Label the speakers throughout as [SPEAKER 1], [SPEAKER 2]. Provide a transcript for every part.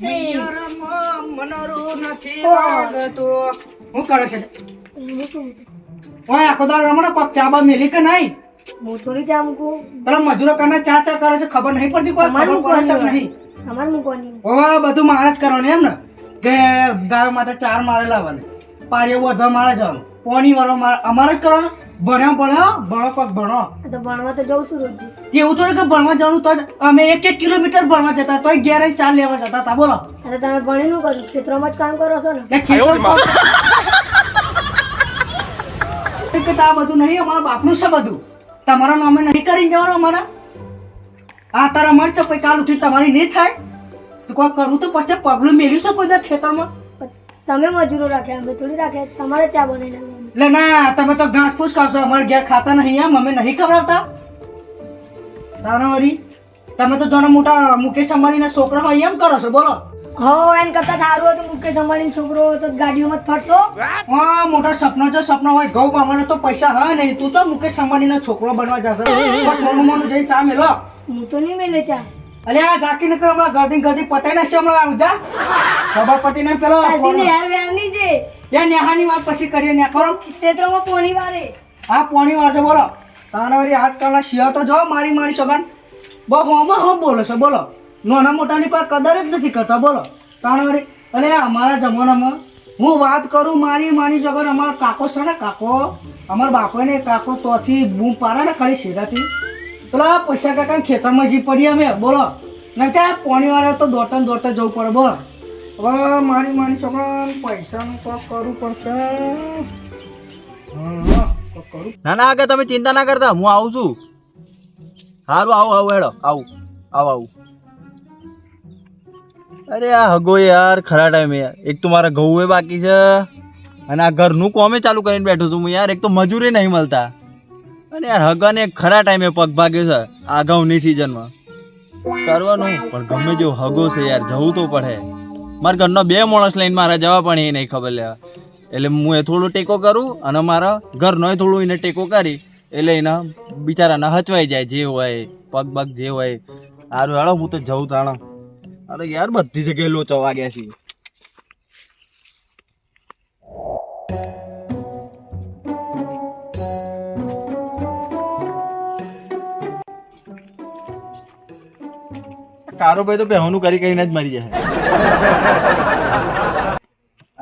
[SPEAKER 1] મનરું નથી લાગતું. હું કરે છે ઓય આખો દાડો રમણો કોક ચા બા મેલી કે નહીં?
[SPEAKER 2] હું થોડી ચા મૂકું.
[SPEAKER 1] પેલા મજૂરો કરીને ચા ચા કરે છે ખબર નહીં પડતી કોઈ
[SPEAKER 2] તમારે
[SPEAKER 1] ખબર પડે છે કે નહીં?
[SPEAKER 2] તમારે મૂકવાની.
[SPEAKER 1] ઓ બધું મારે જ કરવાનું એમ ને કે ગાયો માટે ચાર મારે લાવવાની પારીઓ વધવા મારે જવાનું પોણી વાળો મારે અમારે જ કરવાનું ભણો કોક ભણો
[SPEAKER 2] આ તો ભણવા તો જઉં છું રોજ.
[SPEAKER 1] એવું થોડું કે ભણવા જવાનું તો જ અમે 1 કિલોમીટર ભણવા જતા તોય ઘેર ચા લેવા જતા હતા બોલો
[SPEAKER 2] એટલે તમે ભણી નું કર્યું ખેતરોમાં જ કામ કરો છો ને.
[SPEAKER 1] કે આ બધું નહીં અમારા બાપનું છે બધું તમારા નામે નહીં કરી જવાનું અમારા આ તારા મરચ પછી કાલ ઉઠી તમારી નહીં થાય તો કોઈ કરું તો પછી પગલું મેલ્યું છે કોઈ ખેતરમાં
[SPEAKER 2] તમે મજૂરો રાખ્યા અમે થોડી રાખ્યા તમારે ચા બનાવીને આવવાની.
[SPEAKER 1] એટલે ના તમે તો ઘાસ ફૂસ ખાશો અમારે ઘેર ખાતા નહીં એમ અમે નહીં ખવડાવતા તારા વળી તમે તો જોને મોટા મુકેશ અંબાણીના છોકરા હોય એમ કરો છો બોલો
[SPEAKER 2] હો એન કરતા સારું હતું મુકેશ અંબાણી છોકરો હતો ગાડીઓમાં જ ફરતો.
[SPEAKER 1] હા મોટા સપના જો સપના હોય ઘઉં પાવાના તો પૈસા હા નહીં તું તો મુકેશ અંબાણીનો છોકરો બનવા જશે સોનું મોનું જઈ ચા મેલો
[SPEAKER 2] હું તો નહીં મેલે ચા.
[SPEAKER 1] અલે આ ઝાકી નકર હમણાં ગરદી પતાઈ નાખશે હમણાં ઉધા ખબર પતી ને પેલો
[SPEAKER 2] ગાડીને યાર વેરની છે
[SPEAKER 1] એ નેહાની વાત પછી કરીએ ને કરો
[SPEAKER 2] ક્ષેત્રમાં પોણી વાળે.
[SPEAKER 1] આ પોણી વાળજો બોલો તારા વળી આજકાલના શિયા તો જો મારી સગન બહુ હોમાં બોલે છે બોલો નાના મોટાની કોઈ કદર જ નથી કરતા બોલો તારા વળી અરે અમારા જમાનામાં હું વાત કરું મારી સગન અમારા કાકો છે ને કાકો અમારા બાપોને કાકો તોથી બૂમ પાડે ને ખાલી શેરાથી પેલા પૈસા કાકા ખેતરમાં જી પડી અમે બોલો ને ત્યાં પોણી વાળા તો દોડતા જવું પડે બોલો હવે મારી છોકરા પૈસાનું કોક કરવું પડશે
[SPEAKER 3] ના ના આગળ તમે ચિંતા ના કરતા હું આવું છું સારું આવું હેડો આવું અરે આ હગો યાર ખરા ટાઈમે યાર એક તો મારા ઘઉં બાકી છે અને આ ઘરનું કોમે ચાલુ કરીને બેઠો છું હું યાર એક તો મજૂરી નહીં મળતા અને યાર હગાને ખરા ટાઈમે પગ ભાગ્યો છે આ ઘઉંની સિઝનમાં કરવાનું પણ ગમે જેવું હગો છે યાર જવું તો પડે મારા ઘરનો 2 માણસ લઈને મારા જવા પણ એ નહીં ખબર લેવા એટલે હું એ થોડું ટેકો કરું અને મારા ઘરનો થોડું એને ટેકો કરી એટલે એના બિચારાના હચવાઈ જાય જે હોય પગ જે હોય સારું હેડો હું તો જવું તાણો અરે યાર બધી જગ્યાએ લોચો વાગ્યા છે કારોભાઈ તો બેહોનું કરીને જ મરી જાય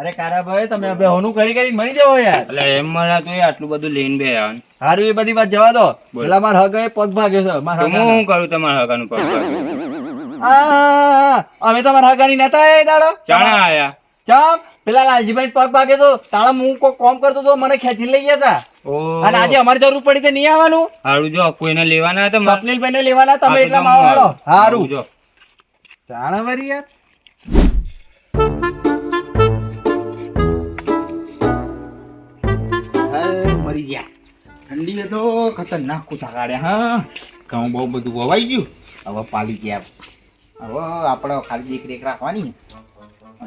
[SPEAKER 3] અરે કારાભાઈ તમે બેહોનું કરીને મરી જાવ યાર
[SPEAKER 4] એટલે એમ મારા તો આટલું બધું લઈને બે યાર
[SPEAKER 3] સારું એ બધી વાત જવા દો પેલા મારા હગાએ પગ ભાગ્યો છે મારા
[SPEAKER 4] હું શું કરું તમારા હગાનું પગ
[SPEAKER 3] અમે તમારા હગાની નતા એ દાડો
[SPEAKER 4] ચાણા આયા
[SPEAKER 3] ચમ પેલા લાલજીભાઈ પગ ભાગે તો તાળા હું કોઈ કોમ કરતો તો મને ખેંચી લઈ ગયા હતા અને આજે અમારી જરૂર પડી તો નહીં આવવાનું
[SPEAKER 4] સારું જો કોઈને લેવાના હતા
[SPEAKER 3] સ્વપ્નિલભાઈ ને લેવાના તમે એટલા માં આવો સારું
[SPEAKER 4] જો
[SPEAKER 3] ચાણા વરી યાર
[SPEAKER 4] મરી ગયા ઠંડી તો ખતરનાક કુસા કાઢ્યા હા ઘઉં બહુ બધું વવાઈ ગયું હવે પાલી ગયા હવે આપણે ખાલી દેખરેખ રાખવાની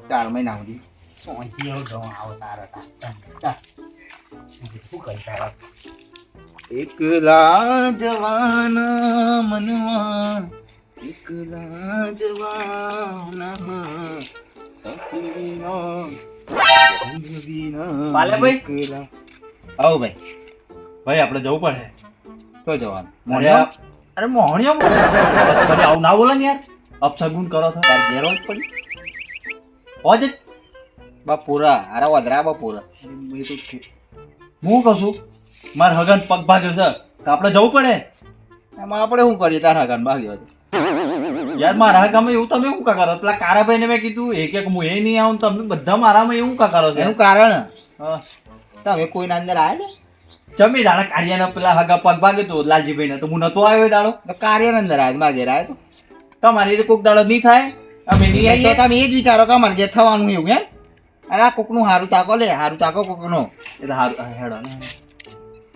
[SPEAKER 4] 4 મહિના સુધી શું ઘઉં આવતા એકલા જવાના મનવા એકલા જવાના આવો ભાઈ આપણે જવું પડે તો જવાનું
[SPEAKER 3] અરે મોહણિયો આવું ના બોલે ને યાર અપસગુન કરો છો
[SPEAKER 4] તાર ઘેર જ પડી
[SPEAKER 3] હોજ
[SPEAKER 4] બપોરા અરે વધરા બપોરા
[SPEAKER 3] હું કહું છું મારે હગન પગ ભાગ્યો છે તો આપણે જવું પડે
[SPEAKER 4] એમાં આપણે શું કરીએ તારા હગાન ભાગ્યો હતો
[SPEAKER 3] યાર મારા હગામાં એવું તમે શું કા કરો પેલા કારાભાઈ ને મેં કીધું એક હું એ નહીં આવું તમે બધા મારામાં એવું કા કરો છો
[SPEAKER 4] એનું કારણ
[SPEAKER 3] હા
[SPEAKER 4] તમે કોઈના અંદર આવ્યા ને
[SPEAKER 3] જમી દાડા કાર્યના પેલા હગા પગ ભાગ્યો તો લાલજીભાઈ ને તો હું નતો આવ્યો દાડો
[SPEAKER 4] તો કાર્યના અંદર આવ્યા મારા ઘેર આવ્યો
[SPEAKER 3] તમારી રીતે કોઈક દાડો નહીં થાય અમે નહીં
[SPEAKER 4] તો
[SPEAKER 3] આવીએ
[SPEAKER 4] તમે એ જ વિચારો કે અમારે ઘેર થવાનું એવું એમ અરે આ કોકનું હારું તાકો લે હારું તાકો કોકનો
[SPEAKER 3] એટલે હારું હેડો ને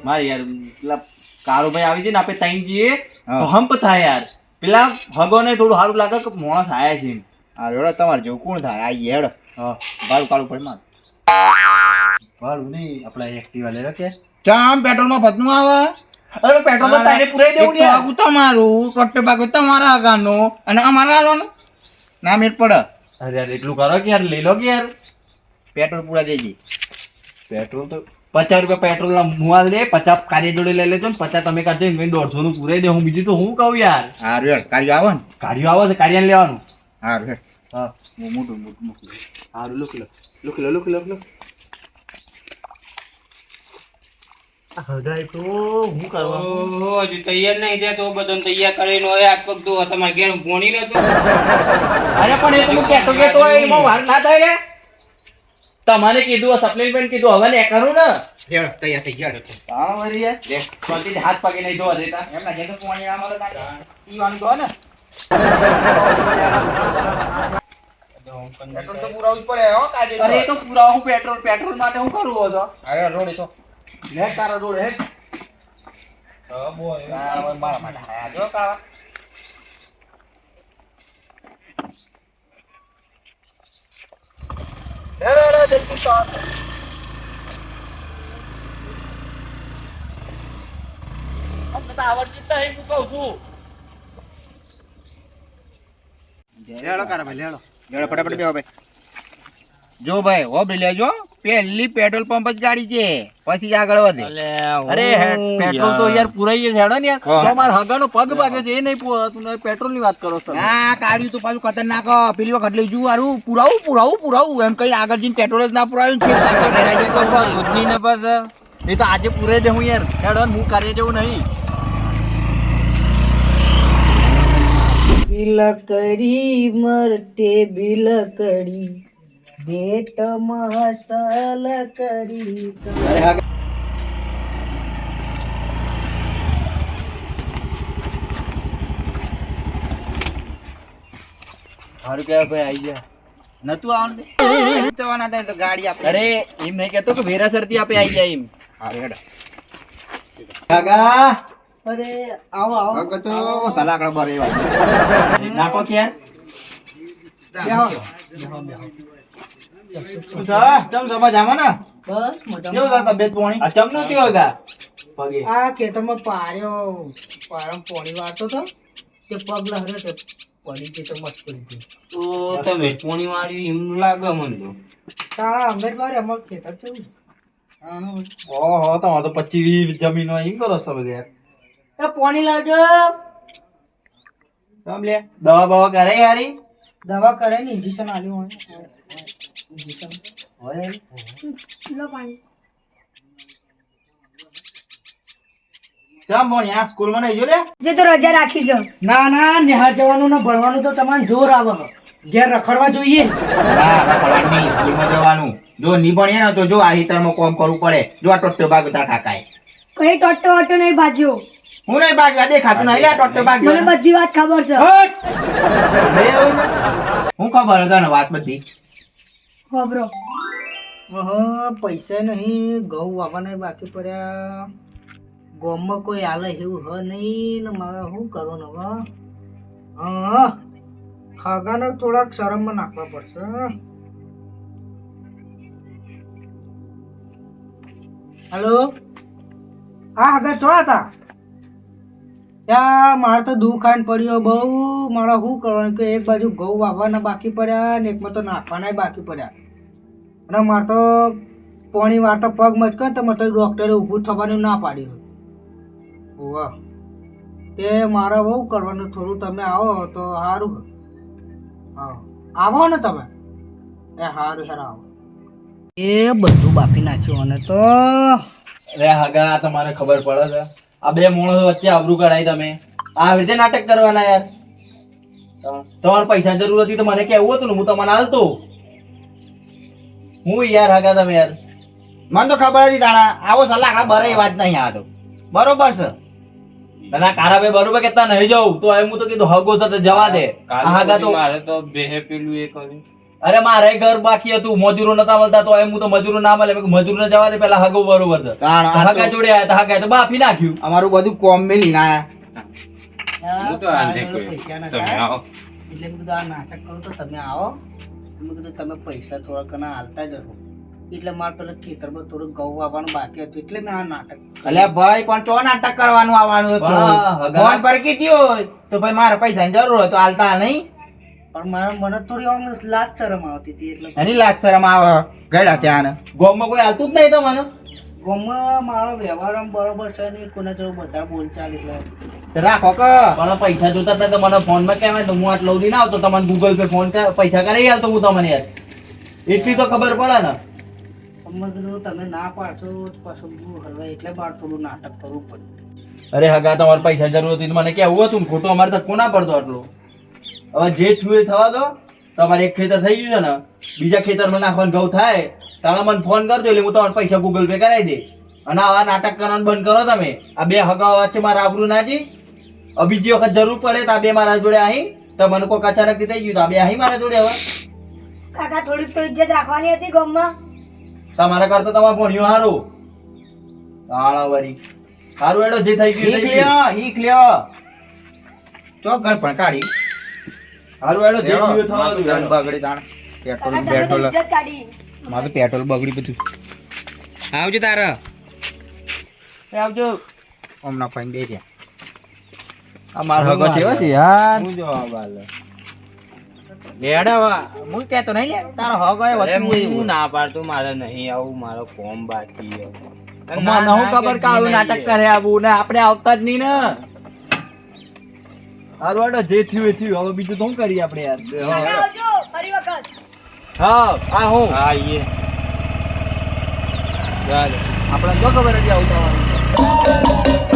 [SPEAKER 3] મારે યાર પેલા કારુભાઈ આવી છે ને આપણે તઈ જઈએ તો હંપ થાય યાર પેલા હગો ને થોડું સારું લાગે કે માણસ આયા છે
[SPEAKER 4] હારું હેડો તમારે જેવું કોણ થાય આવીએ હેડો
[SPEAKER 3] હા
[SPEAKER 4] ભાડું કાઢવું પડે મારે
[SPEAKER 3] ભાડું નહીં આપણે એક્ટિવા લઈ રાખીએ
[SPEAKER 4] ચામ પેટ્રોલમાં ભતનું આવે
[SPEAKER 3] અરે પેટ્રોલ તો તાઈને પુરાઈ દેવું ને યાર
[SPEAKER 4] તમારું કટ્ટે ભાગ તમારા હગાનો અને અમારા હાલવાનું ના મેટ પડે
[SPEAKER 3] અરે યાર એટલું કરો કે યાર લઈ લો કે યાર
[SPEAKER 4] પેટ્રોલ પૂરા દેજે.
[SPEAKER 3] પેટ્રોલ તો 50 રૂપિયા પેટ્રોલ ના મુઆલ દે 50 કાર્ય જોડે લઈ લેજો ને 50 તમે કાઢજો એમ 150 નું પૂરાઈ દે હું બીજું તો હું કહું યાર
[SPEAKER 4] હારું હેડ કાલે આવો ને.
[SPEAKER 3] કાર્યો આવે છે કાર્ય લેવાનું
[SPEAKER 4] હારું હેડ.
[SPEAKER 3] હા
[SPEAKER 4] મોટું મોટું.
[SPEAKER 3] સારું લુક હગાઈ તો હું કરવા
[SPEAKER 5] ઓહો, હજુ તૈયાર નહીં થયા તો બધાને તૈયાર કરીને હોય હાથ પગ ધોવા. તમારે ઘેર ભોણી નતું.
[SPEAKER 3] અરે પણ એ તો હું કહેતો હોય એમાં વાર ના થાય રે તમારે કીધું સપ્લિમેન્ટ કીધું હવે ને કરું ને
[SPEAKER 4] હેડ તૈયાર થઈ ગયા.
[SPEAKER 3] હા વળી યાર
[SPEAKER 4] લે.
[SPEAKER 3] શાંતિથી હાથ પગે નહીં ધોવા દેતા
[SPEAKER 4] એમના ઘેર તો પાણી ના મળે કાંઈ. પીવાનું તો ને. પેટ્રોલ તો પુરાવું જ પડે હો કાજે.
[SPEAKER 3] અરે એ તો પૂરા હું પેટ્રોલ માટે હું કરું હતો
[SPEAKER 4] અરે રોડી તો.
[SPEAKER 3] લે તારા જોડે હે
[SPEAKER 4] હા, મારા માટે આયા જો કાવા.
[SPEAKER 3] લેડો કારા ભાઈ લેડો
[SPEAKER 4] લેડો ફટાફટ બેહો ભાઈ. જો ભાઈ હો ભાઈ લેજો પહેલી પેટ્રોલ પંપ જ ગાડી છે પછી આગળ વધે.
[SPEAKER 3] અરે પેટ્રોલ તો યાર પુરાઈ છે હેડો ને યાર
[SPEAKER 4] હા.
[SPEAKER 3] તો મારા હગાનો પગ ભાગે છે એ નહીં તું પેટ્રોલ ની વાત કરો છો
[SPEAKER 4] ના કાઢ્યું તો પાછું ખતરનાક પેલી વખત લઈ જુ હારું પુરાવું એમ કઈ આગળ જઈને પેટ્રોલ જ ના પુરાવ્યું છે
[SPEAKER 3] દૂધની ને બસ એ તો આજે પૂરે દે હું યાર હેડો હું કાર્ય જેવું નહીં
[SPEAKER 1] બિલકડી મરતે બિલકડી દેત મહસલ કરી
[SPEAKER 3] અરે હા સારું કે ભાઈ આવી ગયા
[SPEAKER 4] નતું આવવાનું જવાના થાય તો ગાડી આપણે.
[SPEAKER 3] અરે એમ નહીં કેતો કે વેરાસર થી આપે આવી જાય એમ
[SPEAKER 4] હારું હેડો.
[SPEAKER 3] કાકા
[SPEAKER 1] અરે આવો આવો
[SPEAKER 4] વખત તો સલાકડા ભરે એવા.
[SPEAKER 3] નાખો કે યાર
[SPEAKER 1] બેહો.
[SPEAKER 4] શું છે? ચમ સમજ આમાં ને?
[SPEAKER 1] બસ
[SPEAKER 4] કેવું છે
[SPEAKER 1] મજામાં
[SPEAKER 4] તબિયત પાણી?
[SPEAKER 3] આ ચમનું થયો હગા પગે
[SPEAKER 1] આ ખેતરમાં પારમ પોણી વાળતો તો તે પગ લહરે તે પડી ગઈ તો મસ્કરી ગઈ
[SPEAKER 5] તો તમે પોણી વાળી એમ લાગે મને તો.
[SPEAKER 1] તારા અમે જ વારે અમાર ખેતર છે
[SPEAKER 3] ઓહો તમારે તો 25 જમીન હોય એમ કરો છો બધે યાર
[SPEAKER 1] એ પોણી લાવજો
[SPEAKER 4] ચમ લે.
[SPEAKER 3] દવા બવા કરે યારી
[SPEAKER 1] દવા કરે ને ઇન્જેક્શન આલ્યું હોય ઇન્જેક્શન
[SPEAKER 3] હોય
[SPEAKER 2] લો પાણી.
[SPEAKER 4] ચમ ભણી આ સ્કૂલમાં નહીં જો લે.
[SPEAKER 2] જે તો રજા રાખી છે.
[SPEAKER 1] ના ના નિહાળ જવાનું ને ભણવાનું તો તમારે જોર આવે ઘેર રખડવા જોઈએ
[SPEAKER 4] ના રખડવાનું નહીં, સ્કૂલમાં જવાનું. જો નહીં ભણીએ ને તો જો આ હિતરમાં કામ કરવું પડે. જો આ ટોટો બાગ ઉતાર ઠાકાય.
[SPEAKER 2] કઈ ટોટો વોટો નહીં ભાજ્યો.
[SPEAKER 4] હું નહીં બાગ્યો દેખાતું નહીં લે ટોટો બાગ.
[SPEAKER 2] મને બધી વાત ખબર છે.
[SPEAKER 4] હું ખબર હતા ને વાત બધી.
[SPEAKER 2] ખબરો.
[SPEAKER 1] પૈસા નહીં ઘઉં વાવવાના બાકી પડ્યા ગામમાં કોઈ હાલે એવું હ નહીં ને મારે શું કરવાનું હવે હા ખાગાને થોડાક શરમમાં નાખવા પડશે હલો હા આગળ ચો હતા ત્યાં મારે તો દુઃખ ખાઈને પડ્યો બહુ મારે શું કરવાનું કે એક બાજુ ઘઉં વાવવાના બાકી પડ્યા ને એકમાં તો નાખવાના બાકી પડ્યા અને મારે તો પોણી વાર તો પગ મચકે તો મારે તો ડૉક્ટરે ઊભું થવાનું ના પાડ્યું વાહ તે મારે બહુ કરવાનું થોડું તમે આવો તો સારું હા આવો ને તમે એ સારું હેર આવો એ બધું બાફી નાખ્યું અને તો
[SPEAKER 3] અરે હગા તમારે ખબર પડે છે આ બે માણસો વચ્ચે આબરૂ કરાય તમે આ રીતે નાટક કરવાના યાર તમારે પૈસા જરૂર હતી તો મને કેવું હતું ને હું તમને હાલતો હું યાર હગા તમે યાર
[SPEAKER 4] મને તો ખબર હતી તાણા આવો સલાહ બરાઈ વાત નહીં આ તો બરોબર છે.
[SPEAKER 3] અને આ કારા બે બરોબર કેટલા નહીં જાઉં તો એમ હું તો કીધું હગો છે તો જવા દે આ હગા તો
[SPEAKER 5] મારે તો બેહે પેલું એ કર્યું.
[SPEAKER 3] અરે મારે ઘર બાકી હતું મજૂરો નતા મળતા તો એમ હું તો મજૂરો ના મળે મજૂર ને જવા દે પેલા હગો બરોબર છે
[SPEAKER 4] તાણ આ
[SPEAKER 3] હગા
[SPEAKER 4] તો
[SPEAKER 3] જોડે આયા હગા તો બાફી નાખ્યું
[SPEAKER 4] અમારું બધું કોમ મેલી ના
[SPEAKER 5] હું તો હાંજે કહ્યું.
[SPEAKER 1] પૈસા
[SPEAKER 5] તમે
[SPEAKER 1] નતા
[SPEAKER 5] આવો.
[SPEAKER 1] એટલે મેં કીધું આ નાટક કરું તો તમે આવો મેં કીધું તમે પૈસા થોડા ઘણા હાલતા જ રહો એટલે મારે પેલા ખેતરમાં થોડું ઘઉં વાવવાનું બાકી હતું એટલે મેં આ નાટક
[SPEAKER 4] અલ્યા ભાઈ પણ ચો નાટક કરવાનું આવવાનું હતું.
[SPEAKER 3] વાહ, હગા.
[SPEAKER 4] ફોન પર કીધું હોય તો ભાઈ મારે પૈસાની જરૂર હોય તો હાલતા નહીં.
[SPEAKER 1] પણ મને થોડી આમ લાજ શરમ આવતી હતી એટલે
[SPEAKER 4] એની લાજ શરમ આવે ગયડા ત્યાં
[SPEAKER 3] ગોમમાં કોઈ હાલતું જ નહીં તમને
[SPEAKER 1] ગામમાં મારો વ્યવહાર આમ બરોબર છે નહીં કોને જો બધા બોલચાલ એટલે
[SPEAKER 4] તો રાખો કે
[SPEAKER 3] પણ પૈસા જોતા હતા તો મને ફોનમાં કહેવાય તો હું આટલો સુધી ના આવતો તમને ગૂગલ પે ફોન પૈસા કરી હાલતો હું તમને યાર એટલી તો ખબર પડે ને
[SPEAKER 1] તમે કીધું તમે ના પાડશો તો પાછું હું હલવાય એટલે બાર થોડું નાટક કરવું પડે
[SPEAKER 3] અરે હગા તમારે પૈસા જરૂર હતી તો મને કેવું હતું ને ખોટું અમારે તક ના પડતો આટલો હવે જે થયું એ થવા દો તમારે એક ખેતર થઈ ગયું છે ને બીજા ખેતરમાં નાખવાનું ઘઉં થાય તારે મને ફોન કરજો એટલે હું તમારે પૈસા ગૂગલ પે કરાવી દે અને આવા નાટક કરવાનું બંધ કરો તમે આ બે હગા વચ્ચે મારા આબરૂ નાજી બીજી વખત જરૂર પડે તો આ બે મારા જોડે અહીં તો મને કોઈક અચાનક થઈ ગયું તો આ બે અહીં મારા જોડે હવે
[SPEAKER 2] કાકા થોડીક તો ઇજ્જત રાખવાની હતી ગામમાં.
[SPEAKER 3] તમારા કરતા તમારે ભણ્યું સારું તાણા વરી સારું એડો જે થઈ ગયું થઈ ગયું.
[SPEAKER 4] હીક લ્યો ચોક ઘર પણ કાઢી
[SPEAKER 3] સારું એડો જે થયું એ થવા દો
[SPEAKER 4] જાન
[SPEAKER 3] એડો.
[SPEAKER 4] બગડી તાણ પેટ્રોલ
[SPEAKER 2] કાકા તમે તો
[SPEAKER 4] પેટ્રોલ
[SPEAKER 2] ઇજ્જત કાઢી.
[SPEAKER 4] મારું પેટ્રોલ બગડી બધું આવજો તારા
[SPEAKER 3] એ આવજો
[SPEAKER 4] હમણાં ફાઈન બે રહ્યા
[SPEAKER 3] આ મારો હગો છે હો યાર
[SPEAKER 5] હું જવાબ આલે
[SPEAKER 4] લેડા હું કહેતો નહીં લે તારો હગ હોય
[SPEAKER 5] અરે
[SPEAKER 4] વતું
[SPEAKER 5] હું
[SPEAKER 4] એવું
[SPEAKER 5] ના પાડતો મારે નહીં આવું મારો કોમ બાકી છે.
[SPEAKER 3] મને હું ખબર કે આવું નાટક કરે આવું ને આપણે આવતા જ નહીં ને સારું એડો જે થયું એ થયું હવે બીજું તો શું કરીએ આપણે યાર
[SPEAKER 2] કાકા આવજો ફરી વખત.
[SPEAKER 3] હા આ હું
[SPEAKER 5] હા એ ચાલો
[SPEAKER 3] આપણે જો ખબર હતી આવું થવાનું